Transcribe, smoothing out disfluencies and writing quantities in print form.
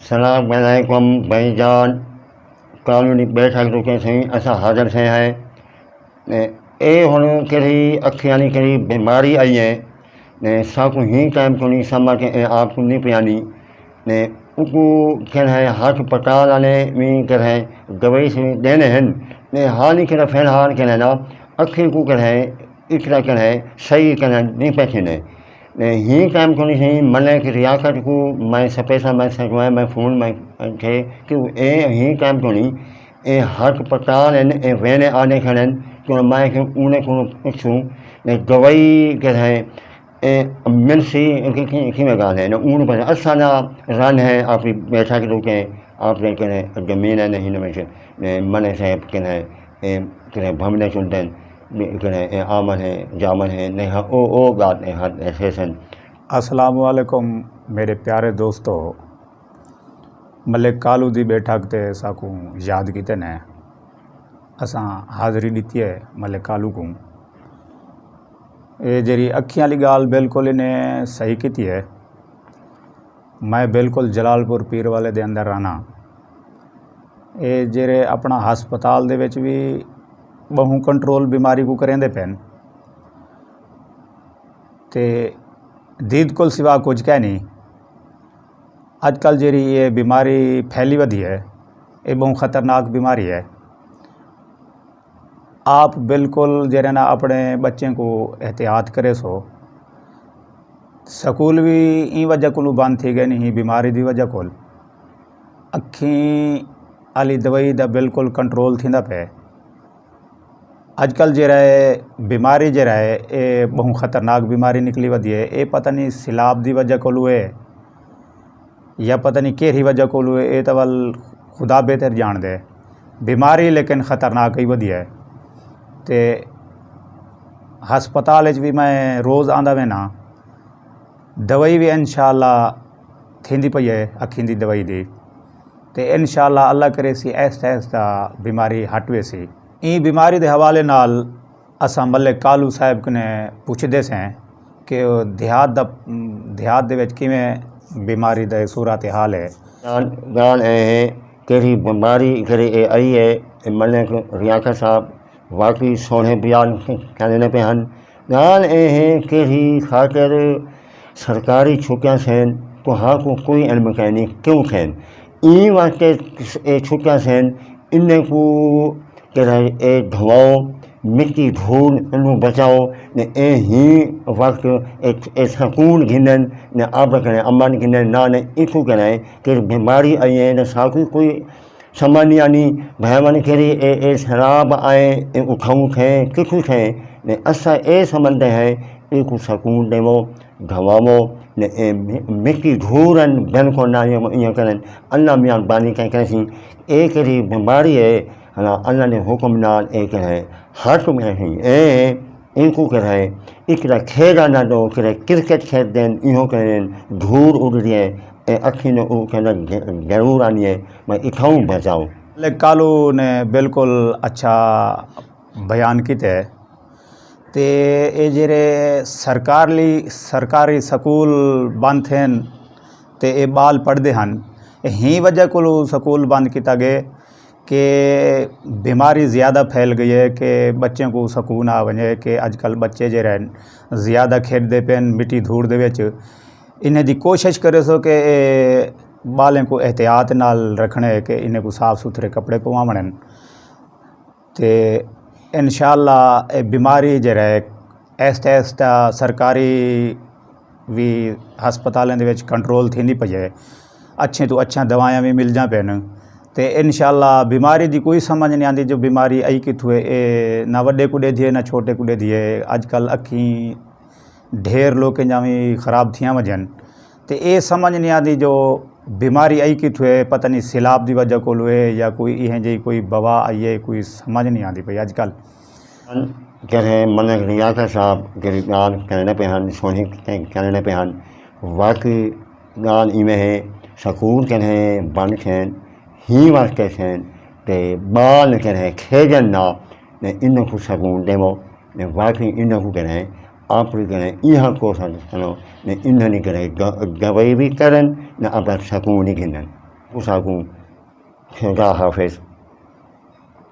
सलामकुम भाईजान कॉलोनी बैठक रुके थी असा हाज़िर थे हैं ने ए हुन कहिड़ी अखियां नी कहिड़ी बीमारी आई है ने साकू ही टाइम को नहीं समा के आपको नहीं पियानी ने उनको कह है हाथ पटाल आने में कह है दवाई से देने हैं ने हानि कह फिलहाल कह ना अखी को कह है इकरा कह है सही कह नहीं पैसे ने ही टाइम को नहीं मन की रियाकत को मैं सपेसा मैं सकवाए मैं फ़ोन मैं थे कि ए ही टाइम को नहीं ए हक पटाल ए वेने आने खड़े क्यों मैं कि उन्हें को पूछूं ने दवाई के है ए मिलसी की में गाल है ना उन पर असाना रन है आप बैठा के रुके आपने कहें जमीन है नहीं में ने मन से कहें ए कहें भमने चुनते कहें आमन है जामन है नहीं ओ बात नहीं हाथ ऐसे सन। अस्सलाम वालेकुम मेरे प्यारे दोस्तों, मलिक कालू दी बैठक ते साकू याद कीते ने असां हाज़री दी है मलिक कालू को ये जरी अखियां वाली गाल बिल्कुल इन्हें सही की है। मैं बिल्कुल जलालपुर पीर वाले दे अंदर रहना ये जेरे अपना हस्पताल दे विच भी बहु कंट्रोल बीमारी को करेंदे पैन ते दीद कुल सिवा कुछ कह नहीं। अजकल जेरी ये बीमारी फैली वधी है ये बहुत ख़तरनाक बीमारी है। आप बिल्कुल जेरे ना अपने बच्चे को एहतियात करे सो। स्कूल भी ई वजह को बंद थी गए नहीं बीमारी की वजह को अखी वाली दवाई दा बिल्कुल कंट्रोल थींदा पे। अजकल जरा बीमारी जरा है ये बहुत ख़तरनाक बीमारी निकली वधी है। ये पता नहीं सिलाब की वजह को है या पता नहीं केरी वजह को है ये तो वल खुदा बेहतर जान दे बीमारी लेकिन ख़तरनाक ही वधी है। तो हस्पताल भी मैं रोज़ आंदा वे ना दवाई भी इंशाअल्लाह थींदी पई है अखियों की दवाई दी तो इंशाअल्लाह अल्लाह करे सी ऐसा ऐसा बीमारी हट वे सी। ई बीमारी के हवाले नाल असां मलिक कालू साहब ने पुछदे से कि देहात दे विच किवें बीमारी दा सूरत हाल है। गाल है कहिड़ी बीमारी करे आई है मलिक रियाकत साहब वाकई सोने बयान करने पे हैं। गाल है कहिड़ी खातिर सरकारी छुट्टियां सन तो हाँ को कोई इल्म कहनी क्यों खैन ई वास्ते छुट्टियां सन इन्हें को ए धुआओ मिट्टी धूल इन्हों बचाओ ने ए ही वक्त ए सकून घिनन ने आप करें अमन घिनन ना ने इको करें कि बीमारी आई है न साकू कोई सामान्य यानी भयवन करी ए शराब आए ए उठाऊँ थे किखू थे ने असा ए समझते हैं एक सकून देवो धवावो ने ए मिट्टी धूरन बन को ना ईअं करें अल्लाह मियाँ बानी कहीं कैसी ए करी बीमारी है हला अल्लाह ने हुक्म नाल ए कहे हट में ही इनको कहे इकरा खेड़ा ना दो करे क्रिकेट खेल दें इहो करें धूर उड़ रही है ए अखी ने वो कहना जरूर आनी है मैं इठाऊँ बचाऊँ। मलिक कालू ने बिल्कुल अच्छा बयान किया ते ये जेरे सरकारी स्कूल बंद थे ते ये बाल पढ़ते हैं ही वजह को स्कूल बंद किया गया कि बीमारी ज़्यादा फैल गई है कि बच्चों को सकून आ वजे कि अजकल बच्चे जो रहन ज़्यादा खेडते पेन मिट्टी धूड़ दे विच इन्हें दी कोशिश करे सो कि बालें को एहतियात नाल रखने कि इन्हें को साफ़ सुथरे कपड़े पवावण ते इंशाअल्लाह बीमारी जो है ऐसा सरकारी भी हस्पतालों के कंट्रोल थी पई है अच्छे तो अच्छा दवायां भी मिल जा पैन तो इंशाअल्लाह बीमारी की कोई समझ नहीं आती जो बीमारी आई कितों है ना वड्डे को दिए ना छोटे को दिए अजकल अखी ढेर लोग भी ख़राब थियां वजन तो ये समझ नहीं आती जो बीमारी आई कितों है पता नहीं सिलाब की वजह को है या कोई इहें जी कोई बवा आई है कोई समझ नहीं आती पई अजकल कहे मलिक रियाकत साहब करी गाल कहने पे हैं सोनी कहने पे हैं वाकई गाल इवें है सकून कहे बन खेन ही वास्ते थे ते बाल करें खेजन ना ने इन को सकून देवो ने वाकई इन को करें आप करें यहाँ को सनो ने इन करें गवाई भी करन ने अपना सकून ही गिनन। उसाकू खुदा हाफिज़।